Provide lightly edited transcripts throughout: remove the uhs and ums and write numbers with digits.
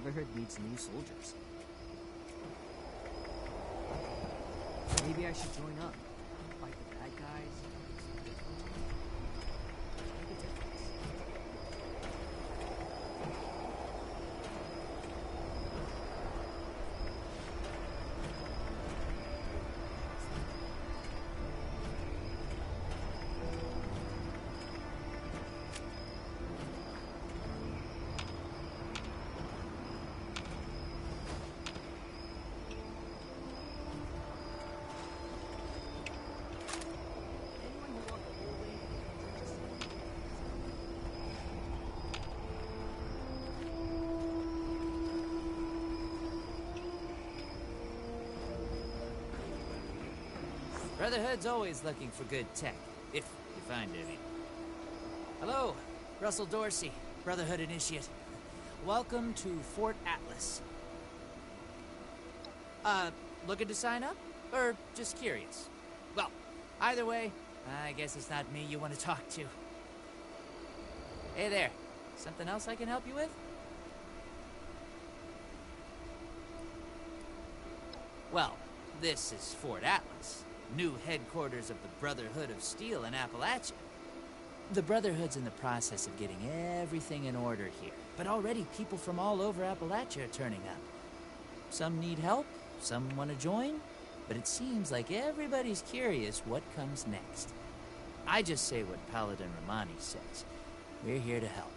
Brotherhood needs new soldiers. Maybe I should join up. Fight the bad guys. Make a difference. Brotherhood's always looking for good tech, if you find any. Hello, Russell Dorsey, Brotherhood Initiate. Welcome to Fort Atlas. Looking to sign up? Or just curious? Well, either way, I guess it's not me you want to talk to. Hey there, something else I can help you with? Well, this is Fort Atlas. New headquarters of the Brotherhood of Steel in Appalachia. The Brotherhood's in the process of getting everything in order here, but already people from all over Appalachia are turning up. Some need help, some want to join, but it seems like everybody's curious what comes next. I just say what Paladin Romani says. We're here to help.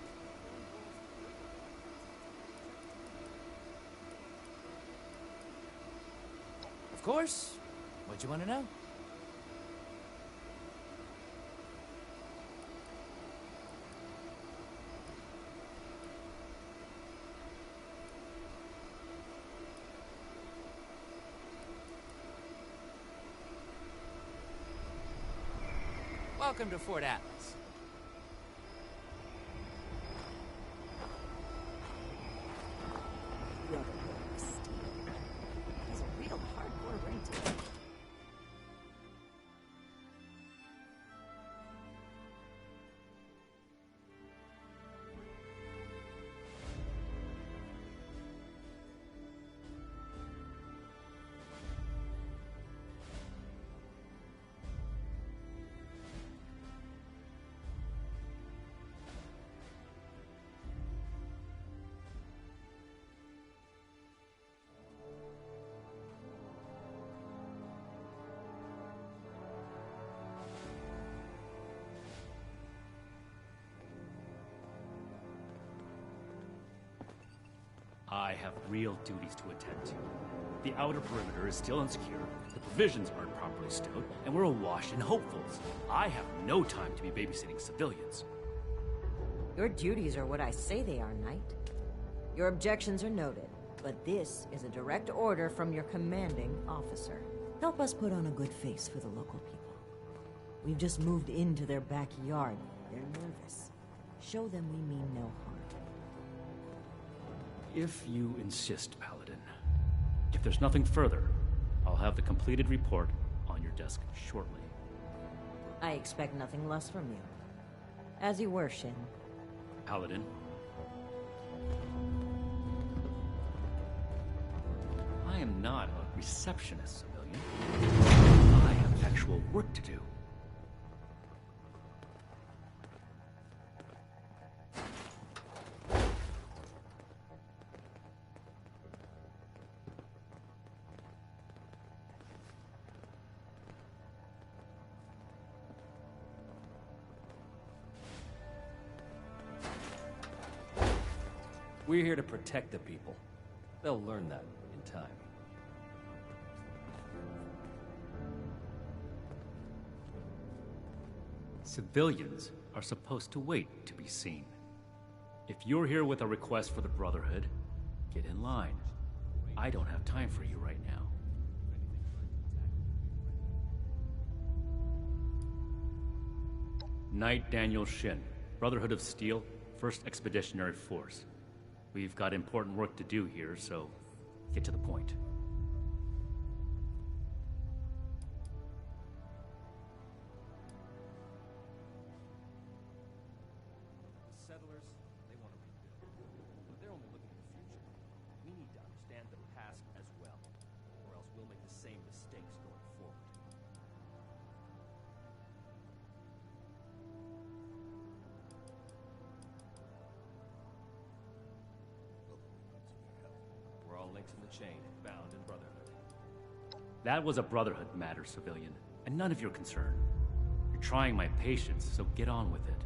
Of course. What'd you want to know? Welcome to Fort Atlas. Brotherhood of Steel. He's a real hardcore ranger. I have real duties to attend to. The outer perimeter is still insecure, the provisions aren't properly stowed, and we're awash in hopefuls. I have no time to be babysitting civilians. Your duties are what I say they are, Knight. Your objections are noted, but this is a direct order from your commanding officer. Help us put on a good face for the local people. We've just moved into their backyard. They're nervous. Show them we mean no harm. If you insist, Paladin. If there's nothing further, I'll have the completed report on your desk shortly. I expect nothing less from you. As you were, Shin. Paladin. I am not a receptionist, civilian. I have actual work to do. We're here to protect the people. They'll learn that in time. Civilians are supposed to wait to be seen. If you're here with a request for the Brotherhood, get in line. I don't have time for you right now. Knight Daniel Shin, Brotherhood of Steel, 1st Expeditionary Force. We've got important work to do here, so get to the point. The settlers, they want to rebuild. But they're only looking at the future. same mistakes going forward. We're all links in the chain, bound in brotherhood. That was a Brotherhood matter, civilian, and none of your concern. You're trying my patience, so get on with it.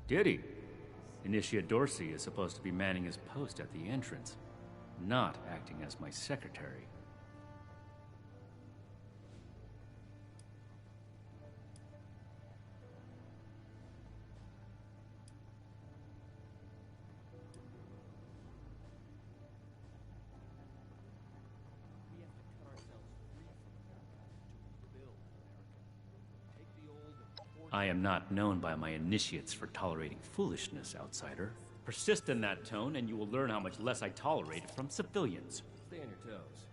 Did he? Initiate Dorsey is supposed to be manning his post at the entrance, not acting as my secretary. We have to cut ourselves free from America to rebuild America. Take the old and I am not known by my initiates for tolerating foolishness, outsider. Persist in that tone, and you will learn how much less I tolerate it from civilians. stay on your toes.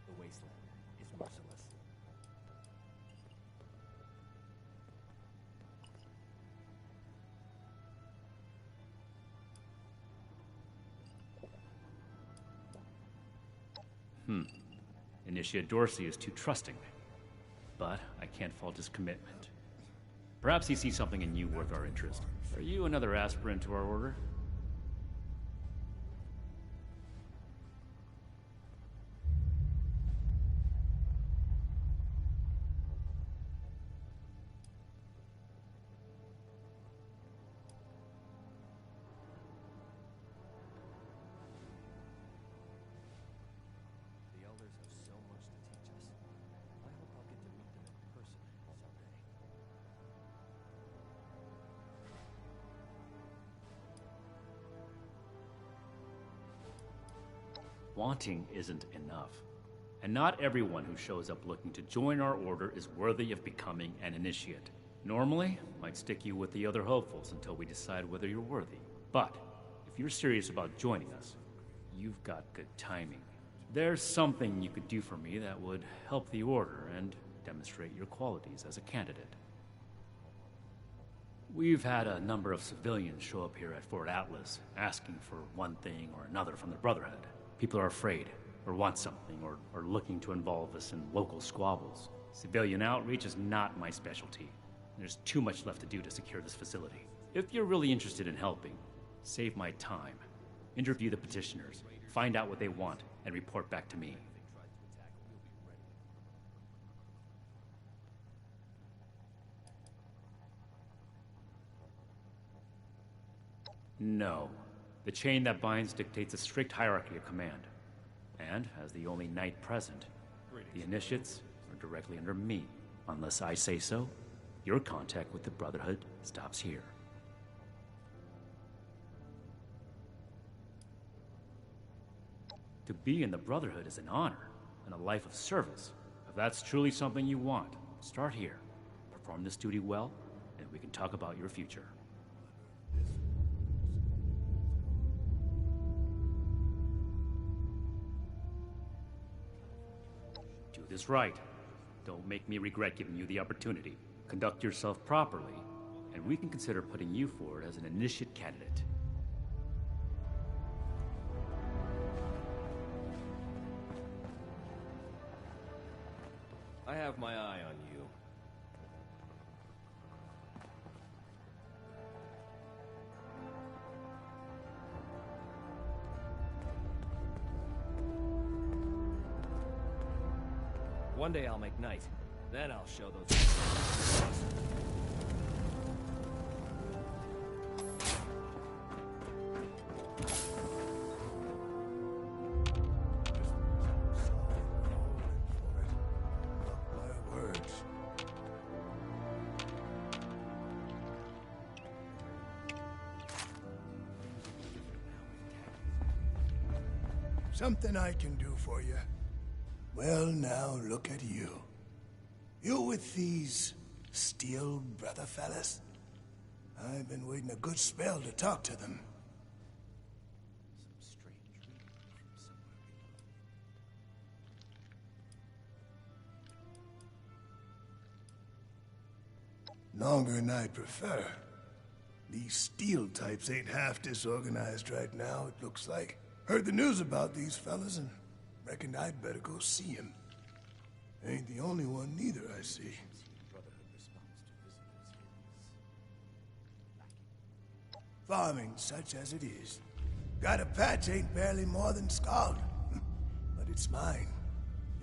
The wasteland is merciless. Initiate Dorsey is too trusting, but I can't fault his commitment. Perhaps he sees something in you worth our interest. Are you another aspirant to our order? The elders have so much to teach us. I hope I'll get to meet them in person someday. Wanting isn't enough. And not everyone who shows up looking to join our order is worthy of becoming an initiate. Normally, I'd stick you with the other hopefuls until we decide whether you're worthy. But, if you're serious about joining us, you've got good timing. There's something you could do for me that would help the order and demonstrate your qualities as a candidate. We've had a number of civilians show up here at Fort Atlas, asking for one thing or another from the Brotherhood. People are afraid, or want something, or are looking to involve us in local squabbles. Civilian outreach is not my specialty. There's too much left to do to secure this facility. If you're really interested in helping, save my time. Interview the petitioners, find out what they want, and report back to me. No. The chain that binds dictates a strict hierarchy of command. And, as the only knight present, the initiates are directly under me. Unless I say so, your contact with the Brotherhood stops here. To be in the Brotherhood is an honor, and a life of service. If that's truly something you want, start here. Perform this duty well, and we can talk about your future. Do this right. Don't make me regret giving you the opportunity. Conduct yourself properly, and we can consider putting you forward as an initiate candidate. I have my eye on you. One day I'll make night. Then I'll show those... Something I can do for you. Well, now look at you. You with these Steel brother fellas? I've been waiting a good spell to talk to them. Some strange from somewhere below. Longer than I'd prefer. These Steel types ain't half disorganized right now, it looks like. Heard the news about these fellas and reckoned I'd better go see 'em. Ain't the only one neither, I see. Farming such as it is. Got a patch ain't barely more than scald. But it's mine,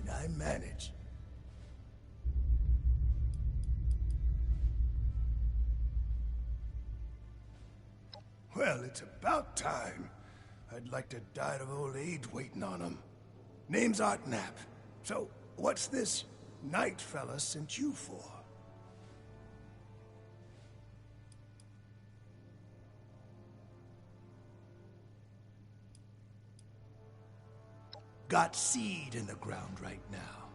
and I manage. Well, it's about time. I'd like to die of old age waiting on 'em. Name's Art Knapp. So, what's this knight fella sent you for? Got seed in the ground right now.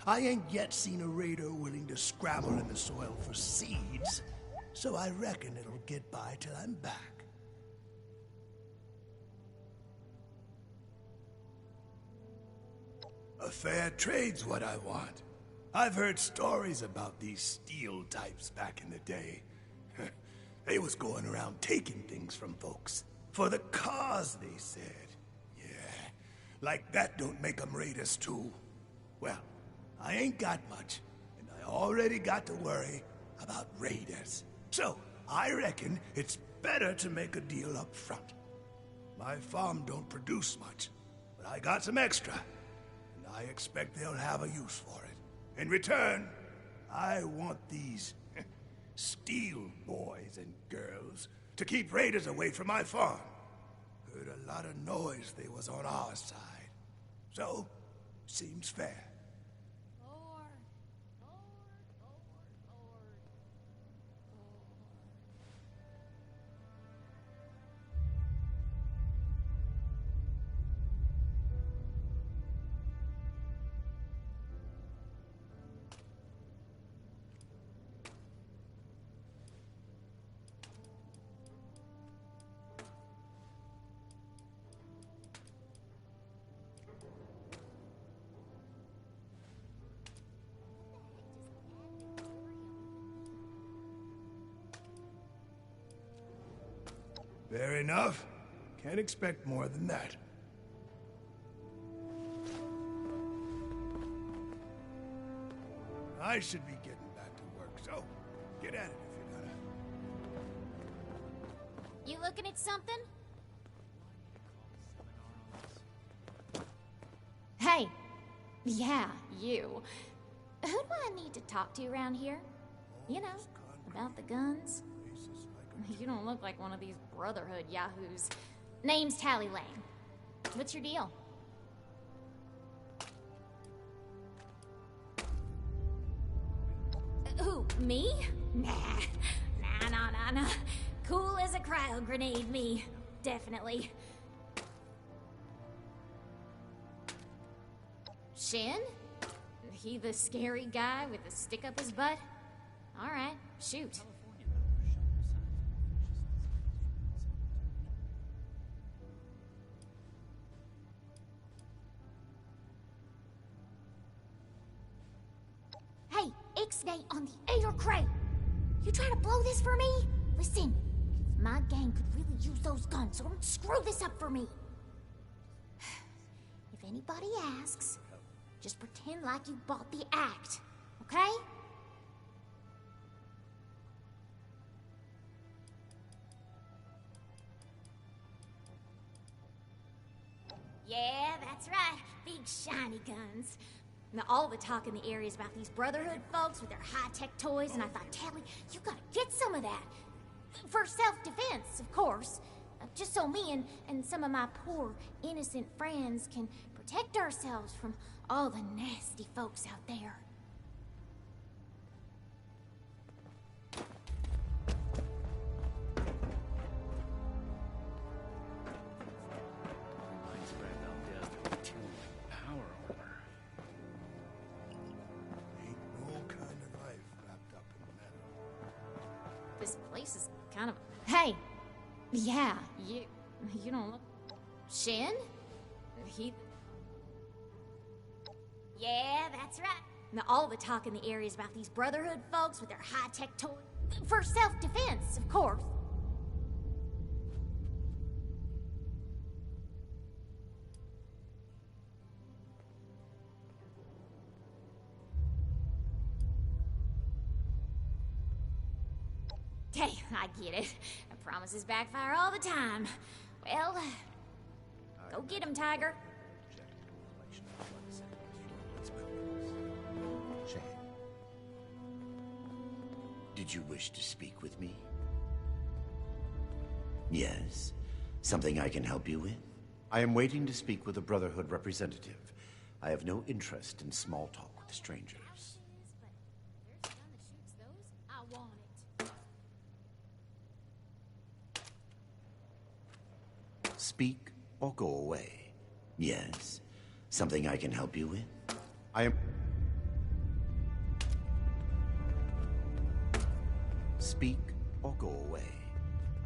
I ain't yet seen a raider willing to scramble in the soil for seeds, so I reckon it'll get by till I'm back. A fair trade's what I want. I've heard stories about these steel types back in the day. They was going around taking things from folks. For the cause, they said. Yeah, like that don't make 'em raiders too. Well, I ain't got much, and I already got to worry about raiders. So, I reckon it's better to make a deal up front. My farm don't produce much, but I got some extra. I expect they'll have a use for it. In return, I want these steel boys and girls to keep raiders away from my farm. Heard a lot of noise they was on our side. So, seems fair. Fair enough. Can't expect more than that. I should be getting back to work, so get at it if you gotta. You looking at something? Hey! Yeah, you. Who do I need to talk to around here? You know, about the guns? You don't look like one of these Brotherhood yahoos. Name's Tally Lane. What's your deal? Who, me? Nah. Nah. Cool as a cryo grenade, me. Definitely. Shin? He the scary guy with the stick up his butt? Alright, shoot. Hey, Ixnay on the Ader Crate! You trying to blow this for me? Listen, my gang could really use those guns, so don't screw this up for me. If anybody asks, just pretend like you bought the act, okay? Yeah, that's right. Big shiny guns. Now, all the talk in the area is about these Brotherhood folks with their high-tech toys, and I thought, Tally, you gotta get some of that. For self-defense, of course. Just so me and some of my poor, innocent friends can protect ourselves from all the nasty folks out there. This place is kind of... Hey! Yeah, you don't look... Shin? He... Yeah, that's right. Now, all the talk in the area is about these Brotherhood folks with their high-tech toys. For self-defense, of course. Okay, I get it. Promises backfire all the time. Well, go get him, Tiger. Shane, did you wish to speak with me? Yes? Something I can help you with? I am waiting to speak with a Brotherhood representative. I have no interest in small talk with strangers. But if there's a gun that shoots those, I want it. Speak or go away. Yes? Something I can help you with? I am... Speak or go away.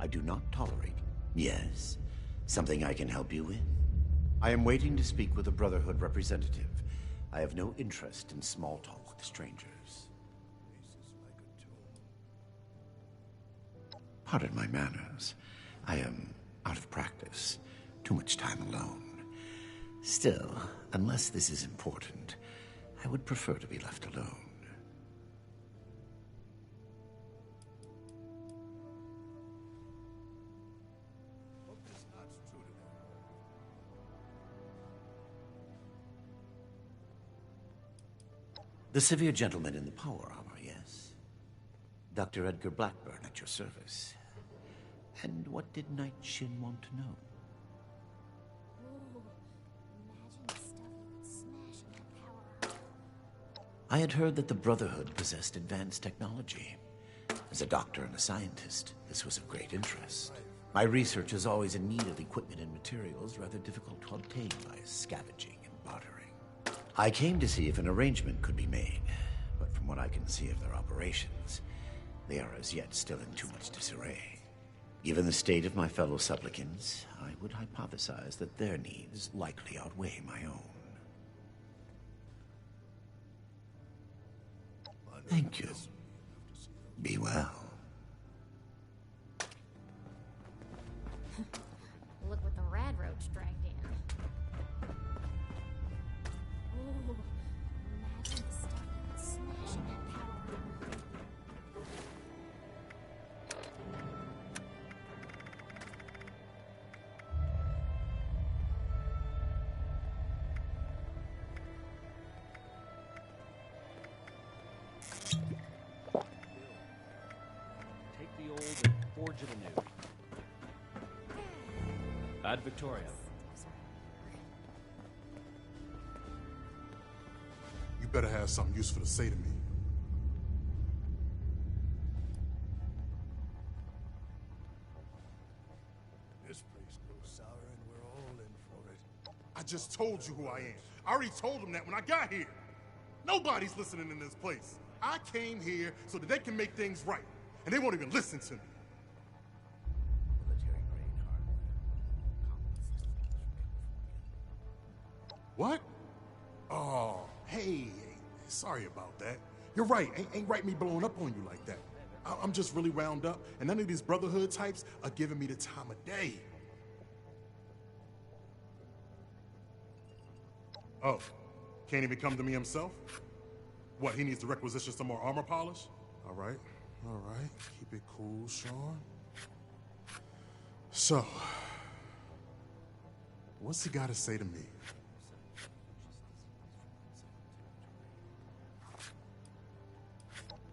I do not tolerate... Yes? Something I can help you with? I am waiting to speak with a Brotherhood representative. I have no interest in small talk with strangers. Pardon my manners. I am out of practice. Too much time alone. Still, unless this is important, I would prefer to be left alone. The severe gentleman in the power armor, yes? Dr. Edgar Blackburn at your service. And what did Knight Shin want to know? Ooh, imagine the stuff you could smash in that power armor. I had heard that the Brotherhood possessed advanced technology. As a doctor and a scientist, this was of great interest. My research is always in need of equipment and materials rather difficult to obtain by scavenging and bartering. I came to see if an arrangement could be made, but from what I can see of their operations, they are as yet still in too much disarray. Given the state of my fellow supplicants, I would hypothesize that their needs likely outweigh my own. Thank you. Be well. Look what the rad roach dragged in. Ooh, imagine the stuff you could smash in that power armor. Take the old and forge it anew. Ad Victoria. You better have something useful to say to me. This place goes sour and we're all in for it. I just told you who I am. I already told them that when I got here. Nobody's listening in this place. I came here so that they can make things right. And they won't even listen to me. What? Oh, hey, sorry about that. You're right, ain't right me blowing up on you like that. I'm just really wound up, and none of these Brotherhood types are giving me the time of day. Oh, can't even come to me himself? What, he needs to requisition some more armor polish? All right, keep it cool, Sean. So, what's he gotta say to me?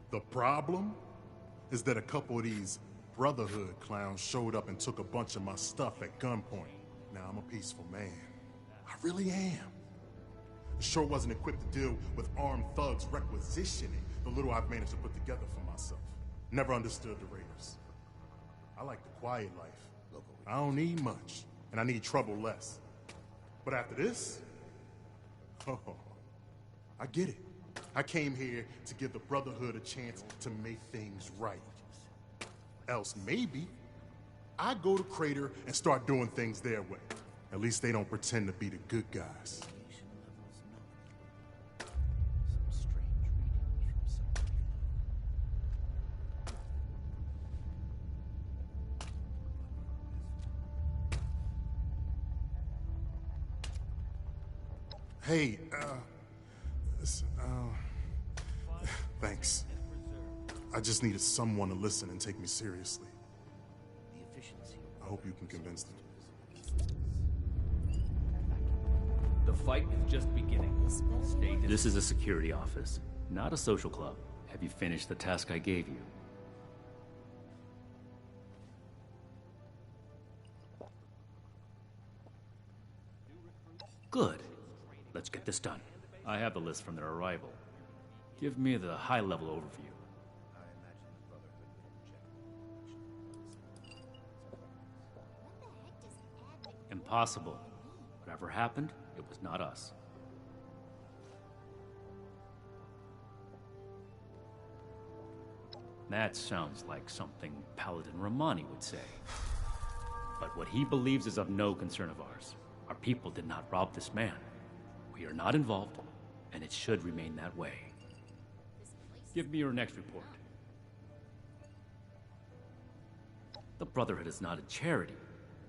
The problem is that a couple of these Brotherhood clowns showed up and took a bunch of my stuff at gunpoint. Now, I'm a peaceful man. I really am. I sure wasn't equipped to deal with armed thugs requisitioning the little I've managed to put together for myself. Never understood the Raiders. I like the quiet life. I don't need much, and I need trouble less. But after this, oh, I get it. I came here to give the Brotherhood a chance to make things right. Else maybe I go to Crater and start doing things their way. At least they don't pretend to be the good guys. Hey, thanks. I just needed someone to listen and take me seriously. The efficiency. I hope you can convince them. The fight is just beginning. Stay distant. This is a security office, not a social club. Have you finished the task I gave you? Good. Let's get this done. I have the list from their arrival. Give me the high-level overview. Impossible. Whatever happened, it was not us. That sounds like something Paladin Romani would say. But what he believes is of no concern of ours. Our people did not rob this man. We are not involved, and it should remain that way. Give me your next report. The Brotherhood is not a charity,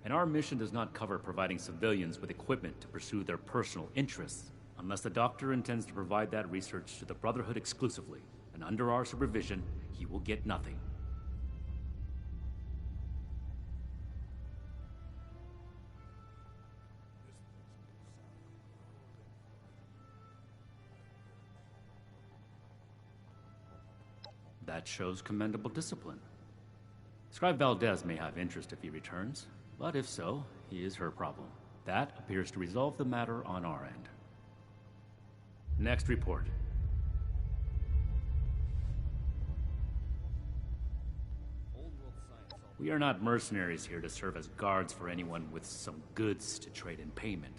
and our mission does not cover providing civilians with equipment to pursue their personal interests, unless the Doctor intends to provide that research to the Brotherhood exclusively, and under our supervision, he will get nothing. That shows commendable discipline. Scribe Valdez may have interest if he returns, but if so, he is her problem. That appears to resolve the matter on our end. Next report. We are not mercenaries here to serve as guards for anyone with some goods to trade in payment.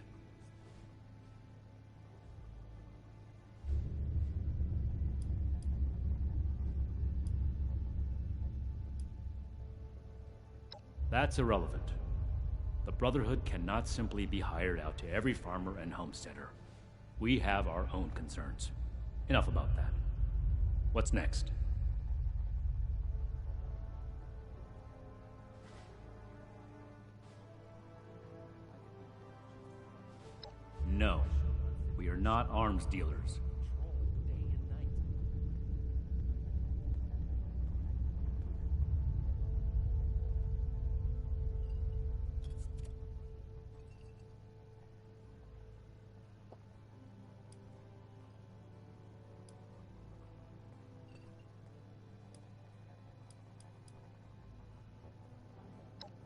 That's irrelevant. The Brotherhood cannot simply be hired out to every farmer and homesteader. We have our own concerns. Enough about that. What's next? No. We are not arms dealers.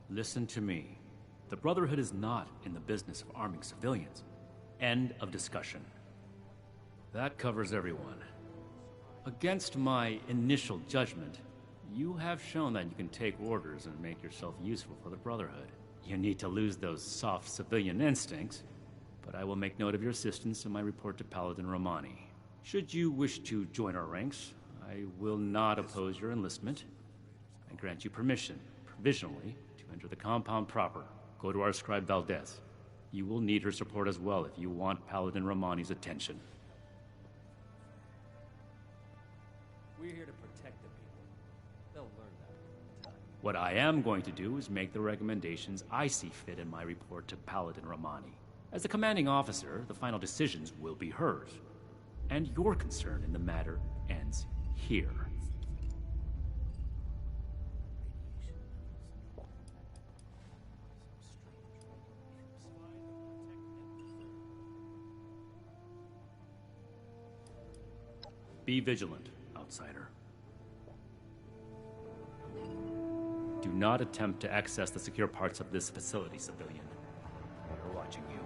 Listen to me. The Brotherhood is not in the business of arming civilians. End of discussion. That covers everyone. Against my initial judgment, you have shown that you can take orders and make yourself useful for the Brotherhood. You need to lose those soft civilian instincts, but I will make note of your assistance in my report to Paladin Romani. Should you wish to join our ranks, I will not oppose your enlistment. I grant you permission, provisionally, to enter the compound proper. Go to our scribe Valdez. You will need her support as well if you want Paladin Romani's attention. We're here to protect the people. They'll learn that with time. What I am going to do is make the recommendations I see fit in my report to Paladin Romani. As the commanding officer, the final decisions will be hers. And your concern in the matter ends here. Be vigilant, outsider. Do not attempt to access the secure parts of this facility, civilian. We're watching you.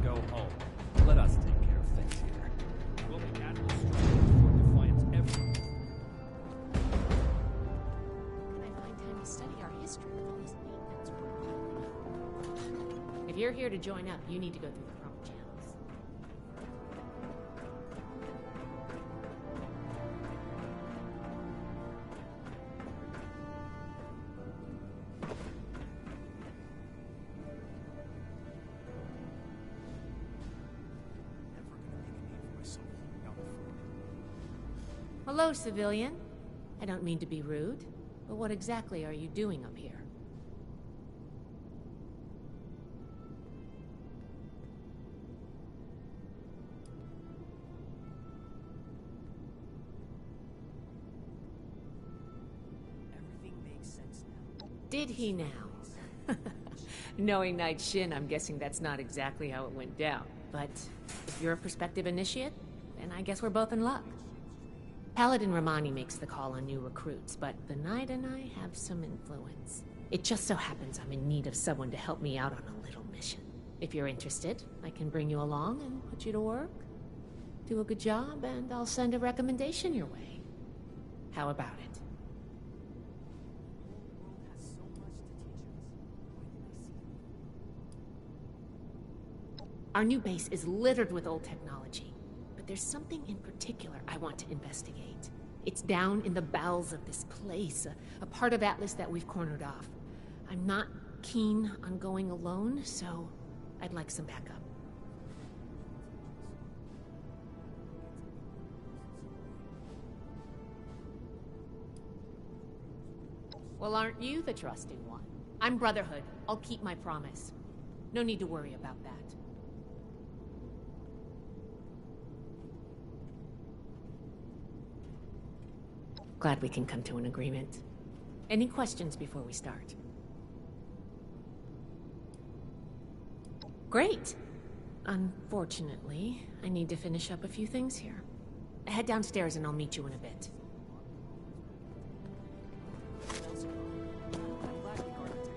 Go home. Let us take care of things here. We'll make Admiral Strong report defiance everywhere. Can I find time to study our history with all these maintenance work piling up? If you're here to join up, you need to go through the proper channels. Never gonna make a name for myself holding out the fort. Hello, civilian. I don't mean to be rude, but what exactly are you doing up here? Everything makes sense now. Did he now? Knowing Knight Shin, I'm guessing that's not exactly how it went down. But if you're a prospective initiate, then I guess we're both in luck. Paladin Romani makes the call on new recruits, but the Knight and I have some influence. It just so happens I'm in need of someone to help me out on a little mission. If you're interested, I can bring you along and put you to work. Do a good job, and I'll send a recommendation your way. How about it? The world has so much to teach us. Why didn't I see it? Our new base is littered with old technology, but there's something in particular I want to investigate. It's down in the bowels of this place, a part of Atlas that we've cornered off. I'm not keen on going alone, so I'd like some backup. Well, aren't you the trusting one? I'm Brotherhood. I'll keep my promise. No need to worry about that. Glad we can come to an agreement. Any questions before we start? Great! Unfortunately, I need to finish up a few things here. Head downstairs and I'll meet you in a bit. I'm glad we guarded it.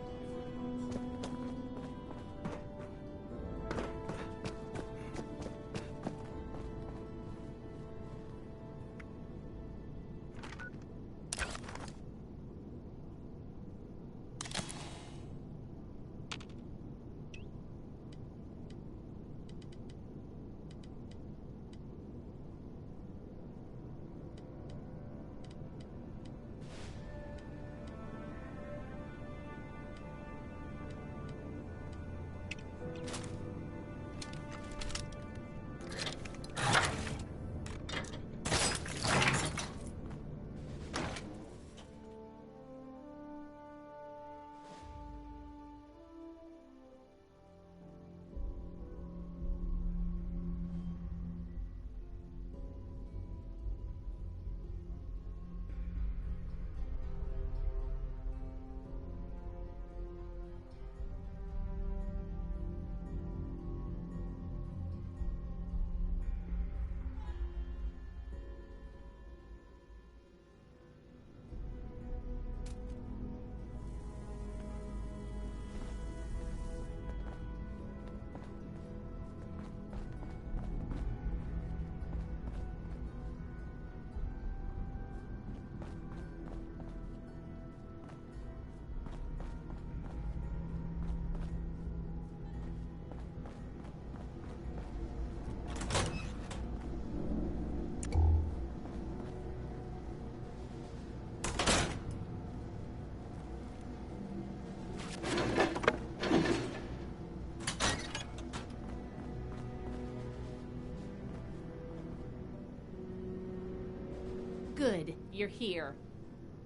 Good, you're here.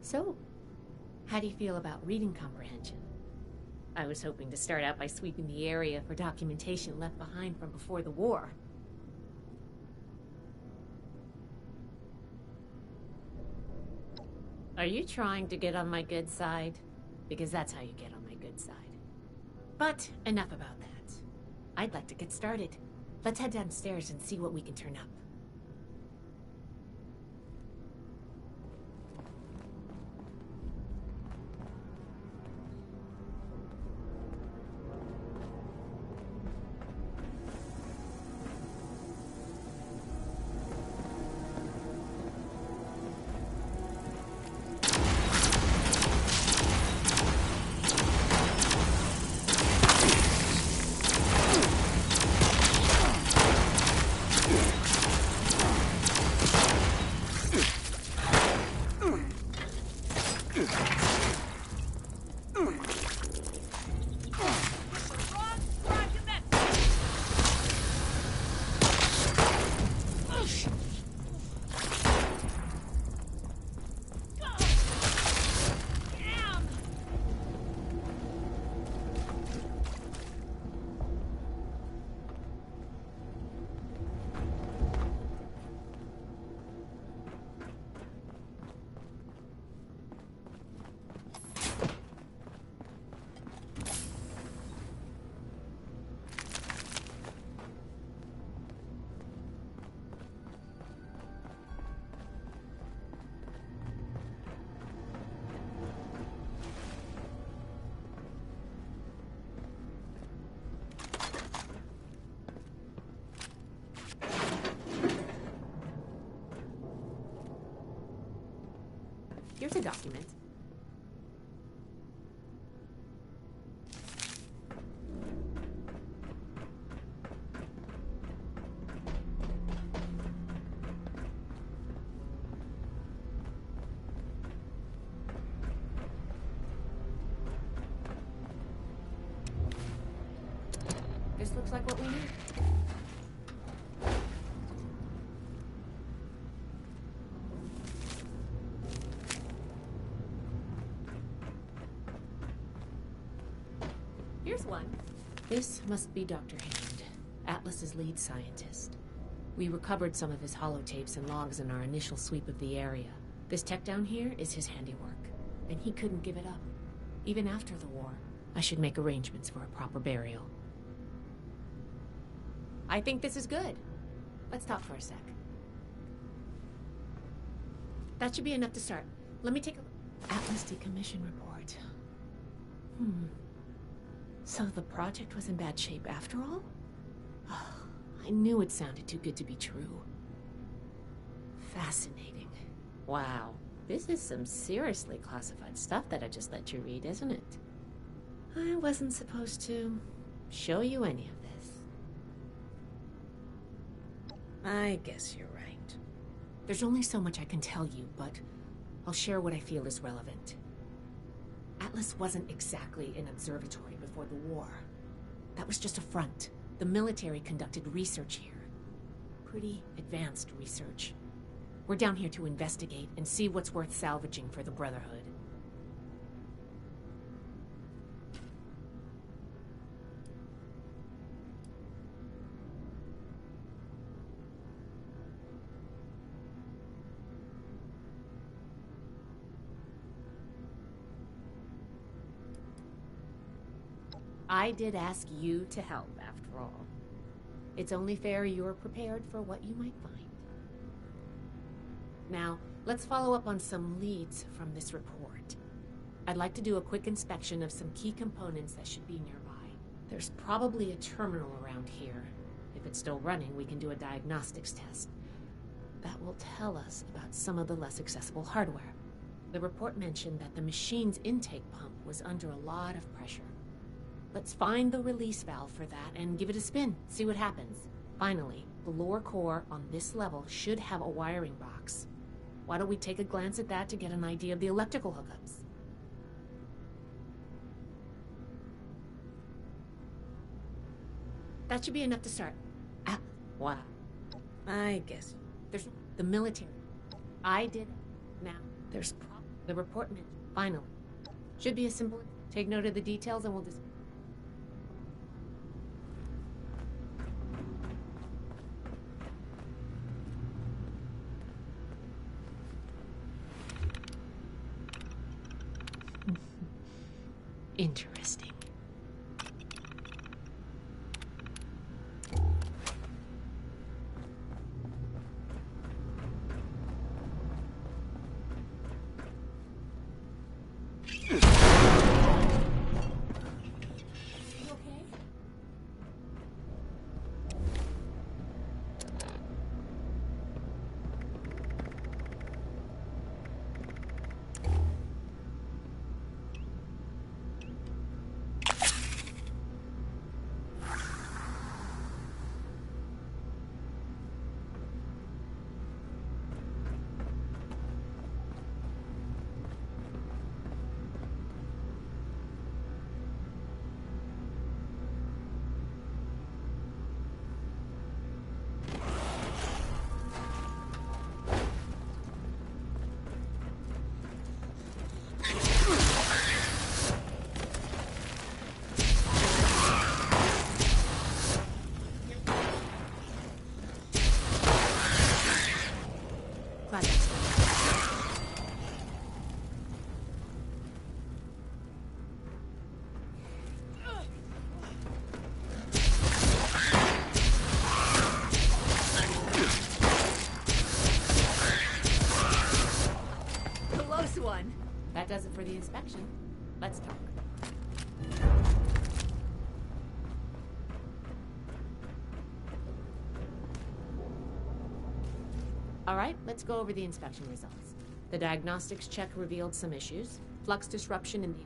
So, how do you feel about reading comprehension? I was hoping to start out by sweeping the area for documentation left behind from before the war. Are you trying to get on my good side? Because that's how you get on my good side. But enough about that. I'd like to get started. Let's head downstairs and see what we can turn up. a document. This looks like what we need. Here's one. This must be Dr. Hammond, Atlas's lead scientist. We recovered some of his holotapes and logs in our initial sweep of the area. This tech down here is his handiwork, and he couldn't give it up. Even after the war, I should make arrangements for a proper burial. I think this is good. Let's talk for a sec. That should be enough to start. Let me take a... Atlas decommission report. So the project was in bad shape after all? Oh, I knew it sounded too good to be true. Fascinating. Wow. This is some seriously classified stuff that I just let you read, isn't it? I wasn't supposed to show you any of this. I guess you're right. There's only so much I can tell you, but I'll share what I feel is relevant. Atlas wasn't exactly an observatory before the war. That was just a front. The military conducted research here. Pretty advanced research. We're down here to investigate and see what's worth salvaging for the Brotherhood. I did ask you to help, after all. It's only fair you're prepared for what you might find. Now, let's follow up on some leads from this report. I'd like to do a quick inspection of some key components that should be nearby. There's probably a terminal around here. If it's still running, we can do a diagnostics test. That will tell us about some of the less accessible hardware. The report mentioned that the machine's intake pump was under a lot of pressure. Let's find the release valve for that and give it a spin, see what happens. Finally, the lower core on this level should have a wiring box. Why don't we take a glance at that to get an idea of the electrical hookups? That should be enough to start. Wow. I guess. There's the military. I did. Now, there's the report mentioned. Finally. Should be a simple... Take note of the details and we'll just... Interesting. That does it for the inspection. Let's talk. All right, let's go over the inspection results. The diagnostics check revealed some issues. Flux disruption in the...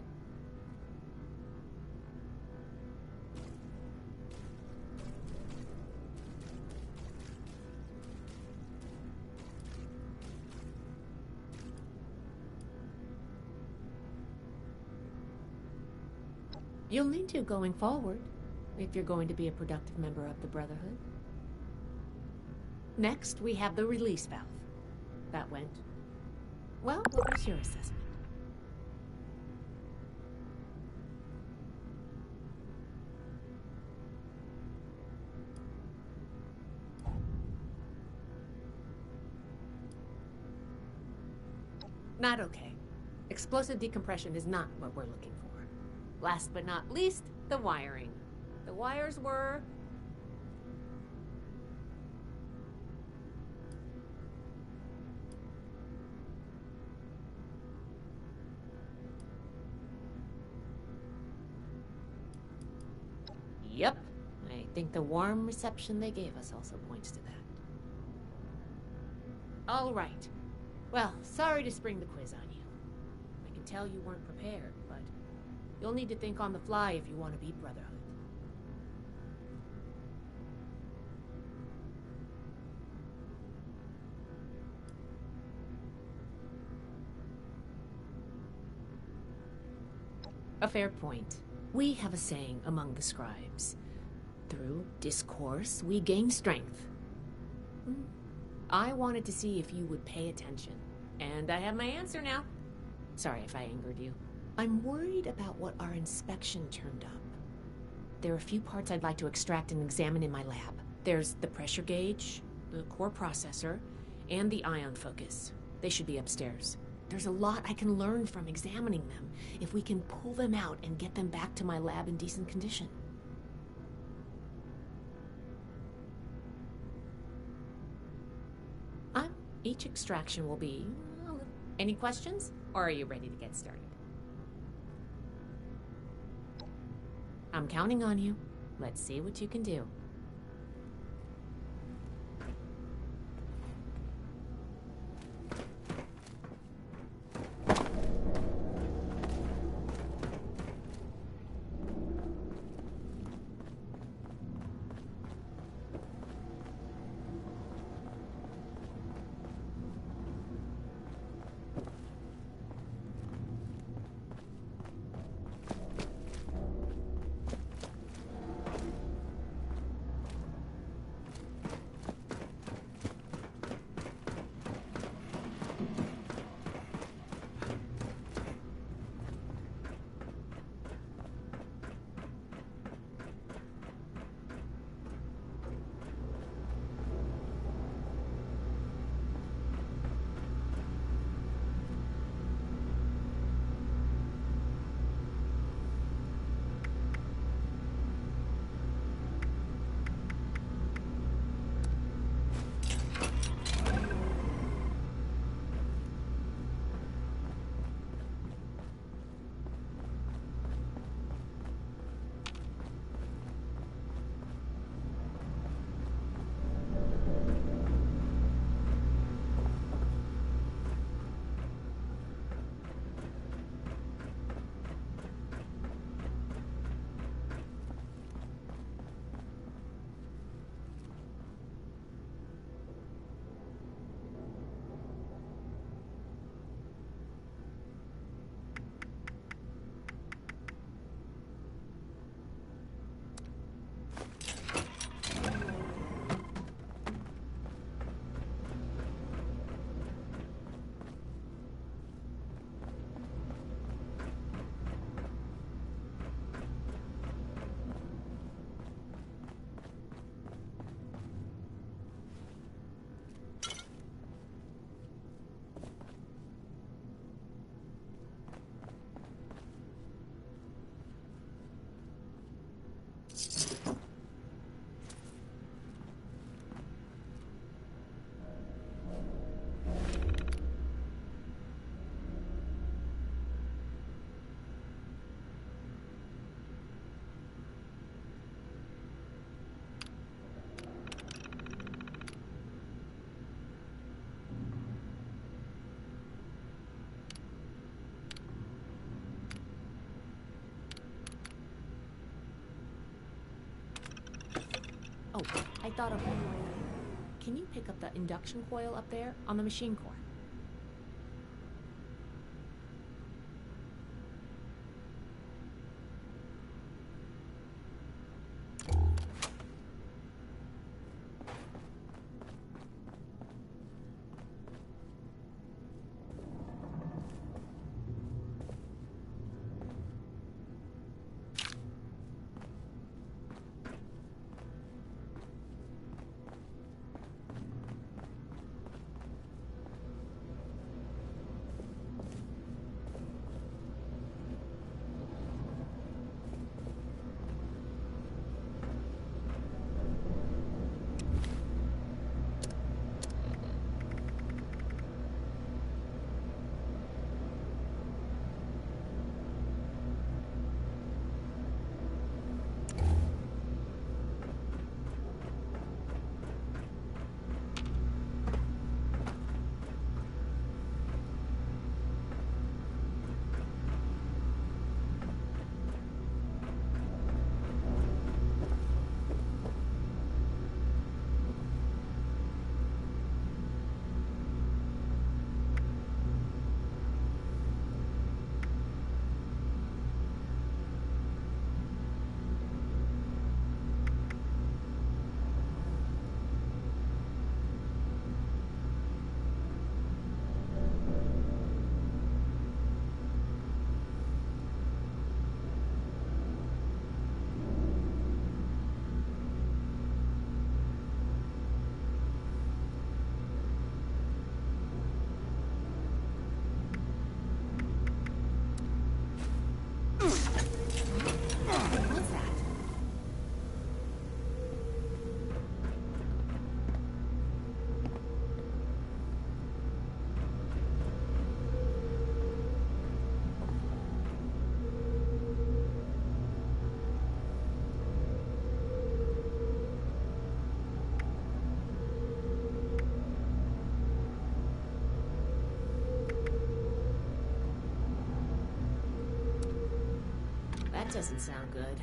You'll need to going forward, if you're going to be a productive member of the Brotherhood. Next, we have the release valve. That went... Well, what was your assessment? Not okay. Explosive decompression is not what we're looking for. Last but not least, the wiring. The wires were... Yep. I think the warm reception they gave us also points to that. All right. Well, sorry to spring the quiz on you. I can tell you weren't prepared, but you'll need to think on the fly if you want to beat Brotherhood. A fair point. We have a saying among the scribes. Through discourse, we gain strength. I wanted to see if you would pay attention. And I have my answer now. Sorry if I angered you. I'm worried about what our inspection turned up. There are a few parts I'd like to extract and examine in my lab. There's the pressure gauge, the core processor, and the ion focus. They should be upstairs. There's a lot I can learn from examining them if we can pull them out and get them back to my lab in decent condition. Each extraction will be... Any questions? Or are you ready to get started? I'm counting on you. Let's see what you can do. Oh, I thought of one way. Can you pick up the induction coil up there on the machine core? That doesn't sound good.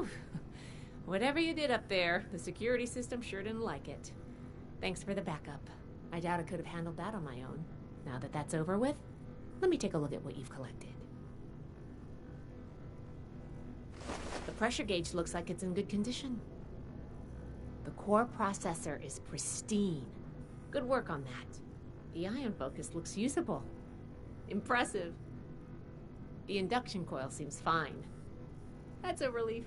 Whew. Whatever you did up there, the security system sure didn't like it. Thanks for the backup. I doubt I could have handled that on my own. Now that that's over with, let me take a look at what you've collected. The pressure gauge looks like it's in good condition. The core processor is pristine. Good work on that. The ion focus looks usable. Impressive. The induction coil seems fine. That's a relief.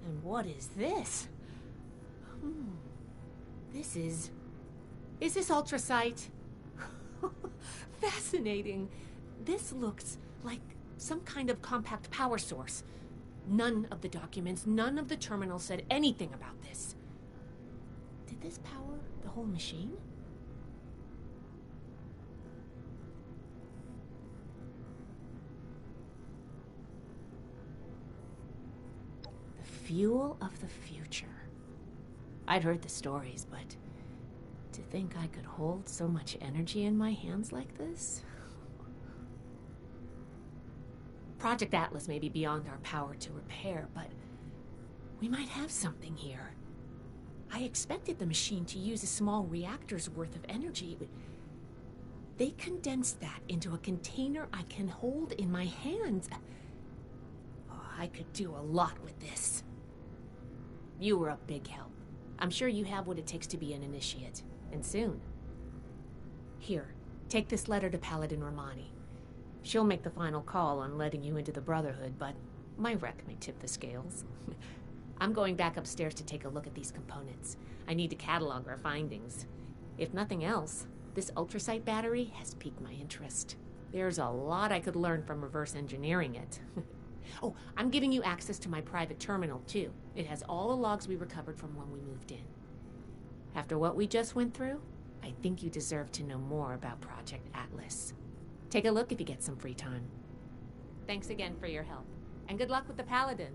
And what is this? This is... Is this ultrasight? Fascinating. This looks like some kind of compact power source. None of the documents, none of the terminals said anything about this. Did this power the whole machine? The fuel of the future. I'd heard the stories, but to think I could hold so much energy in my hands like this? Project Atlas may be beyond our power to repair, but we might have something here. I expected the machine to use a small reactor's worth of energy, but they condensed that into a container I can hold in my hands. Oh, I could do a lot with this. You were a big help. I'm sure you have what it takes to be an initiate, and soon. Here, take this letter to Paladin Romani. She'll make the final call on letting you into the Brotherhood, but my wreck may tip the scales. I'm going back upstairs to take a look at these components. I need to catalog our findings. If nothing else, this ultrasight battery has piqued my interest. There's a lot I could learn from reverse engineering it. Oh, I'm giving you access to my private terminal, too. It has all the logs we recovered from when we moved in. After what we just went through, I think you deserve to know more about Project Atlas. Take a look if you get some free time. Thanks again for your help, and good luck with the Paladin.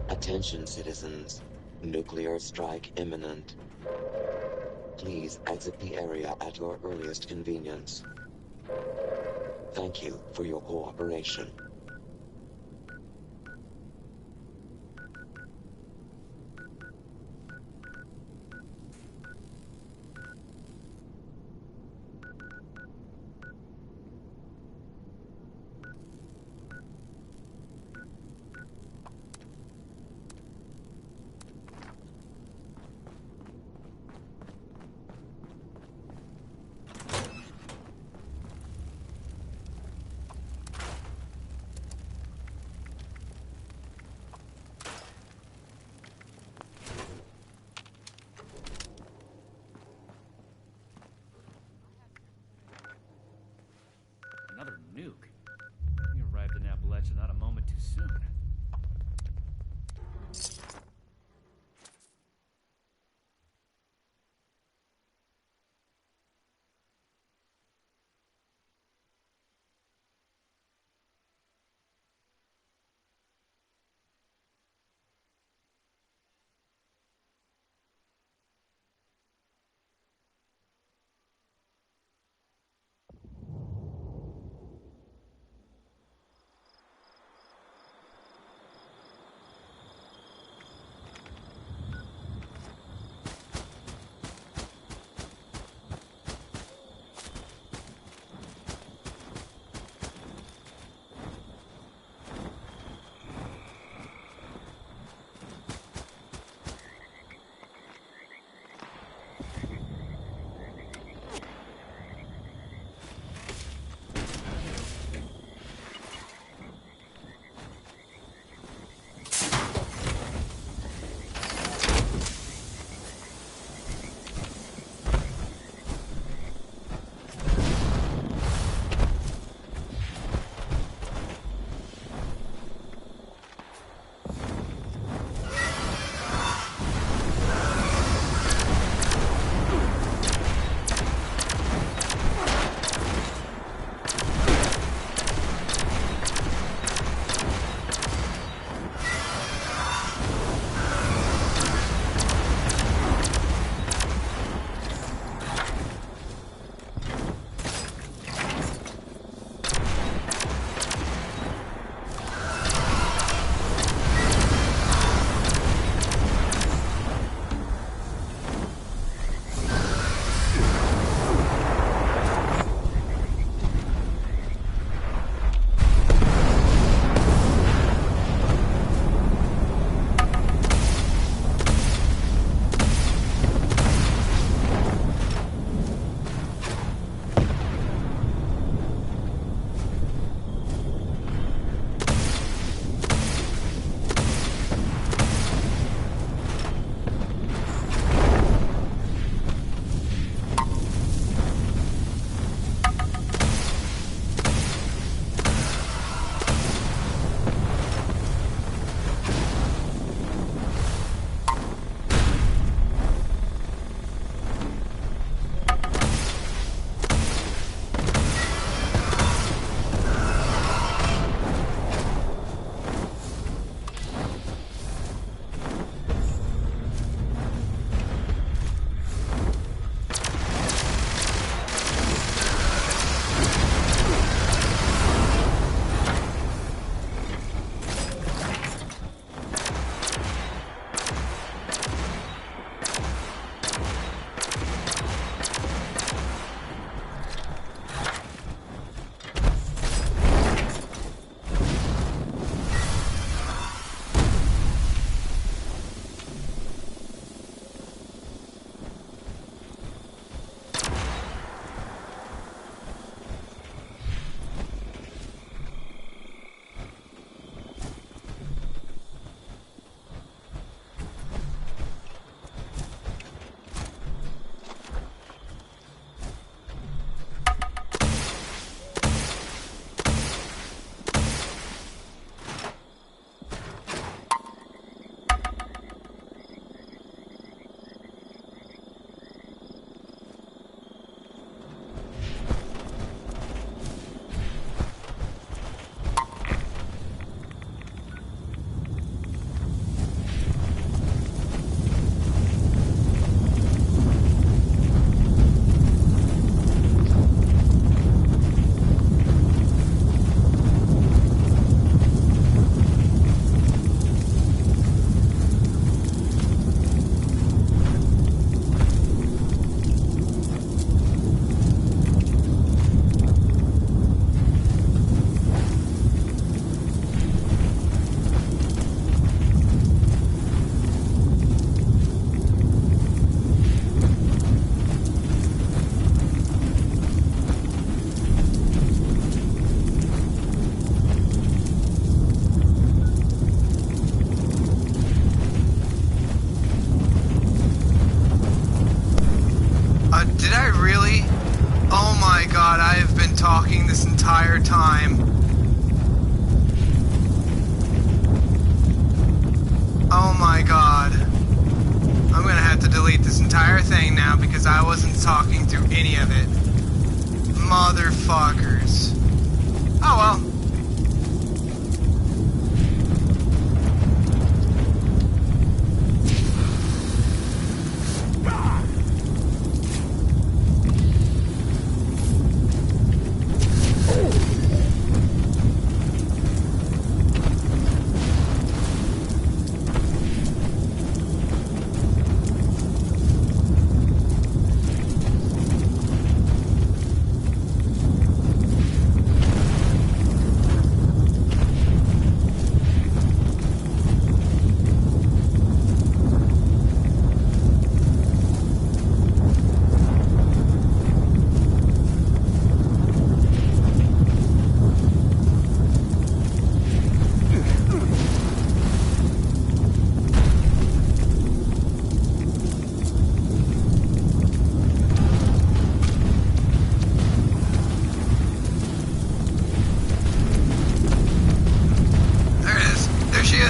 Attention, citizens. Nuclear strike imminent. Please exit the area at your earliest convenience. Thank you for your cooperation.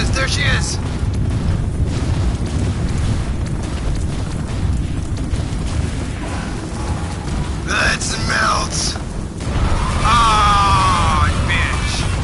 is! There she is! Let's melt! Ah, bitch!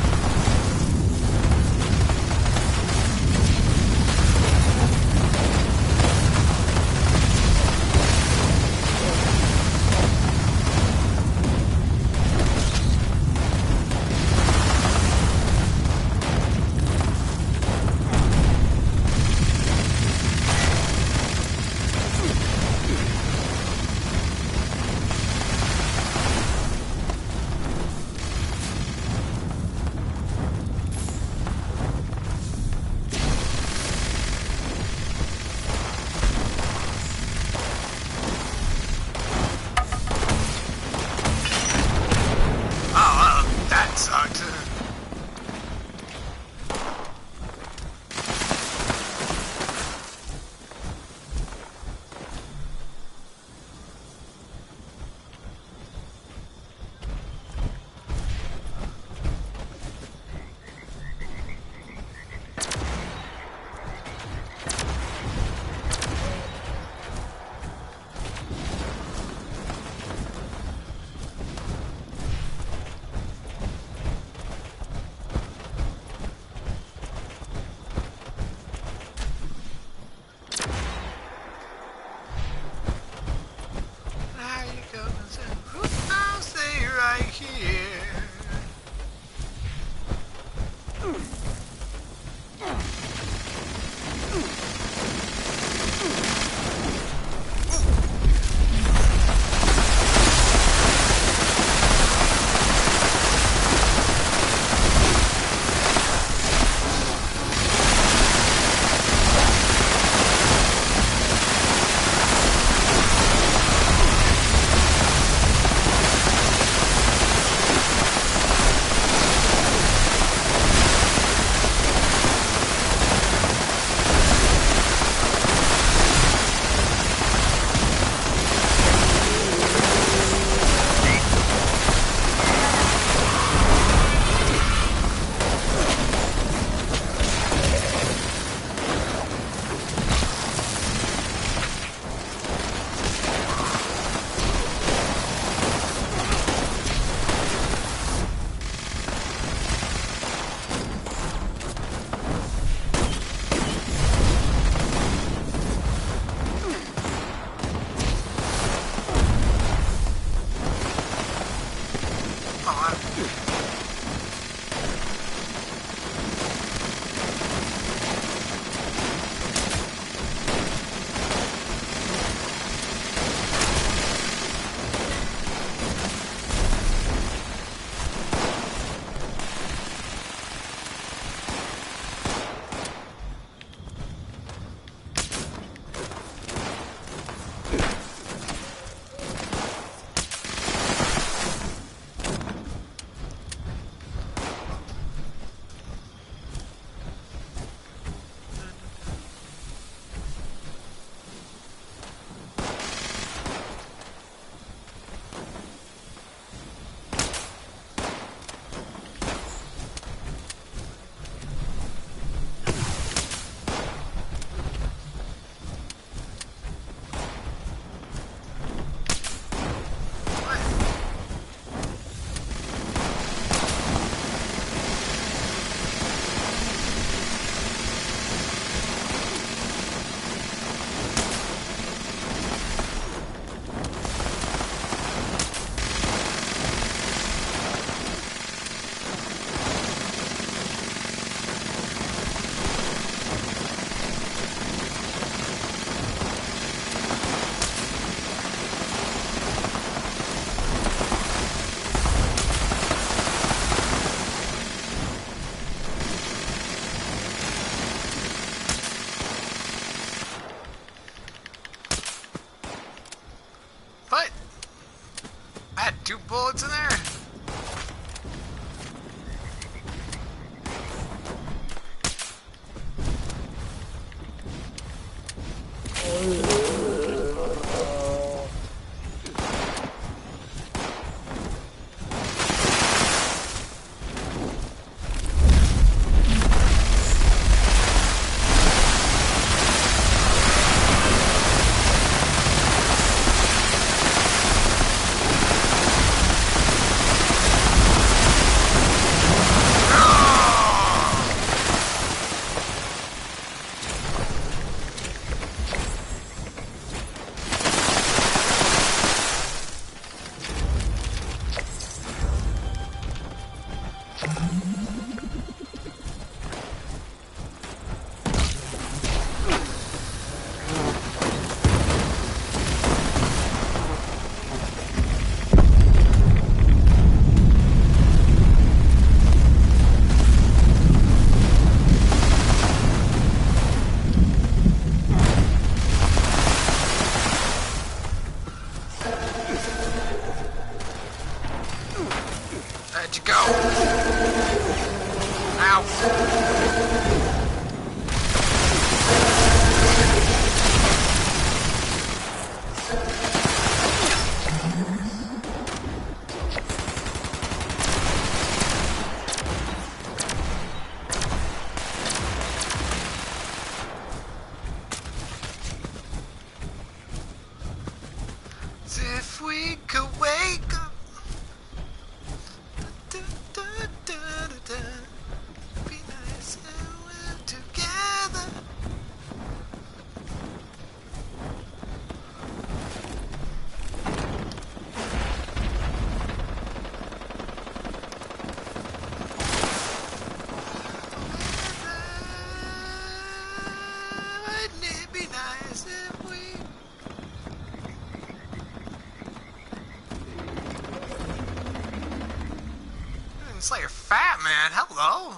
Hello.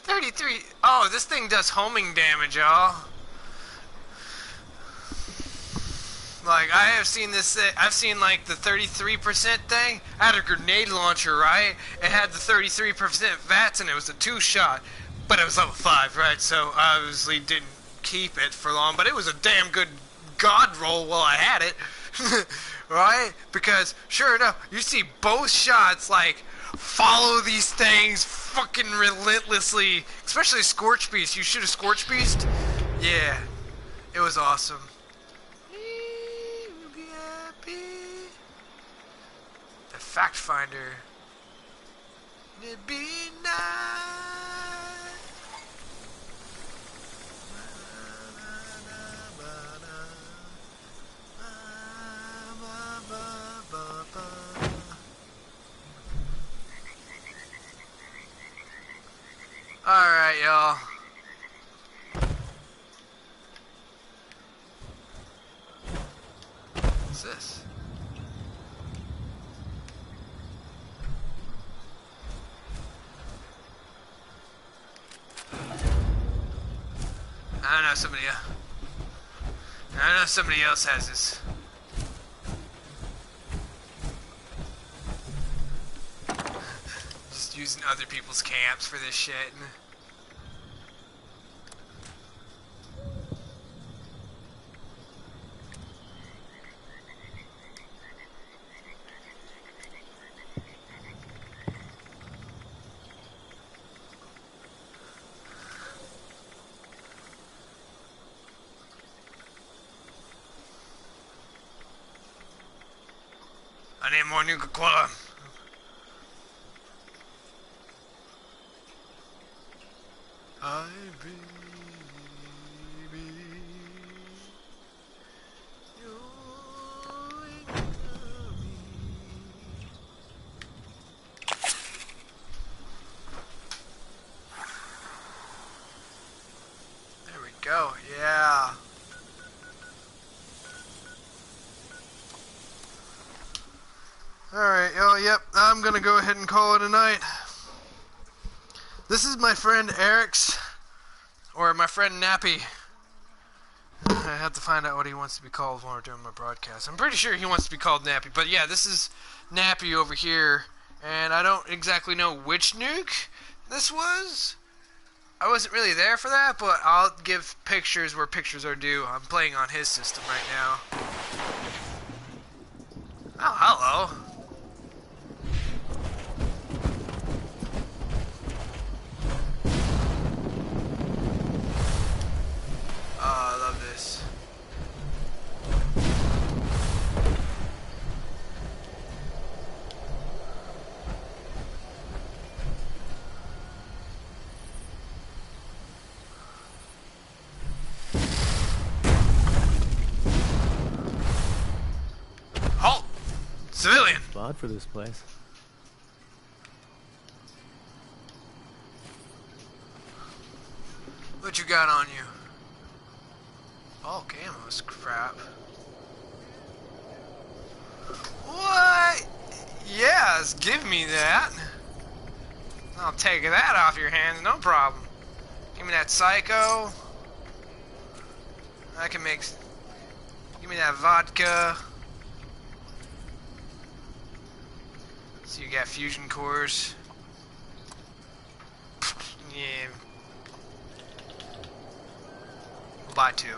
33. Oh, this thing does homing damage, y'all. Like, I have seen this, I've seen like the 33% thing. I had a grenade launcher, right? It had the 33% VATS and it was a 2-shot. But it was level 5, right? So I obviously didn't keep it for long. But it was a damn good god roll while I had it. Right? Because, sure enough, you see both shots, like, follow these things fucking relentlessly. Especially Scorch Beast. You shoot a Scorch Beast? Yeah. It was awesome. The Fact Finder. It'd be nice. Alright, y'all. What's this? I don't know, somebody else has this. Just using other people's camps for this shit. I need more Nuka-Cola. I baby, there we go, yeah. Alright, y'all, yep, I'm gonna go ahead and call it a night. This is my friend Eric's, or my friend Nappy. I have to find out what he wants to be called while we're doing my broadcast. I'm pretty sure he wants to be called Nappy, but yeah, this is Nappy over here, and I don't exactly know which nuke this was. I wasn't really there for that, but I'll give pictures where pictures are due. I'm playing on his system right now. Oh, hello. Oh, I love this. Halt! Civilian! Odd for this place. What you got on you? All camos, crap. What? Yes, give me that. I'll take that off your hands, no problem. Give me that psycho. I can make... Give me that vodka. So you got fusion cores. Yeah. We'll buy 2.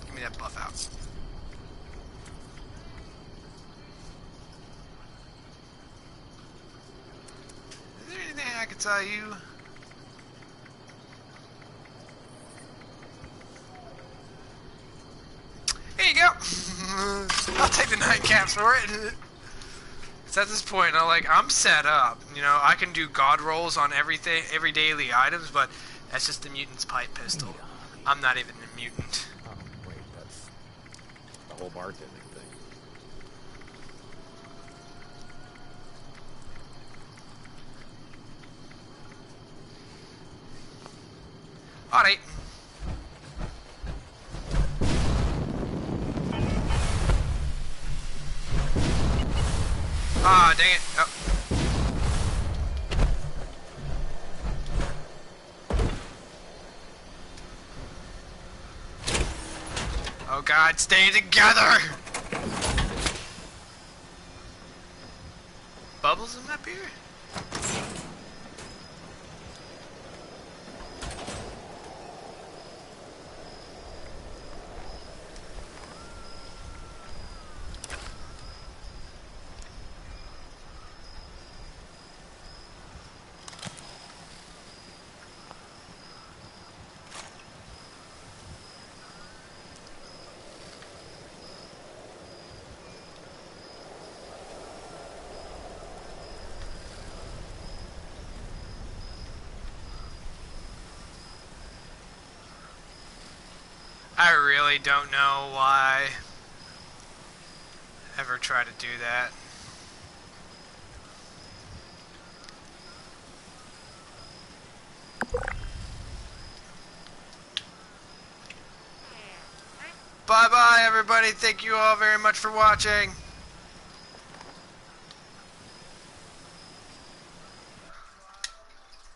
Give me that buff out. Is there anything I can tell you? Here you go. I'll take the nightcaps for it. It's at this point, I'm set up. You know, I can do god rolls on everything, every daily items, but that's just the mutant's pipe pistol. I'm not even a mutant. Oh, wait, that's the whole bartending thing. Alright. Ah, dang it. Oh. God, stay together! Bubbles in my beer? I really don't know why I ever try to do that. Bye bye everybody, thank you all very much for watching.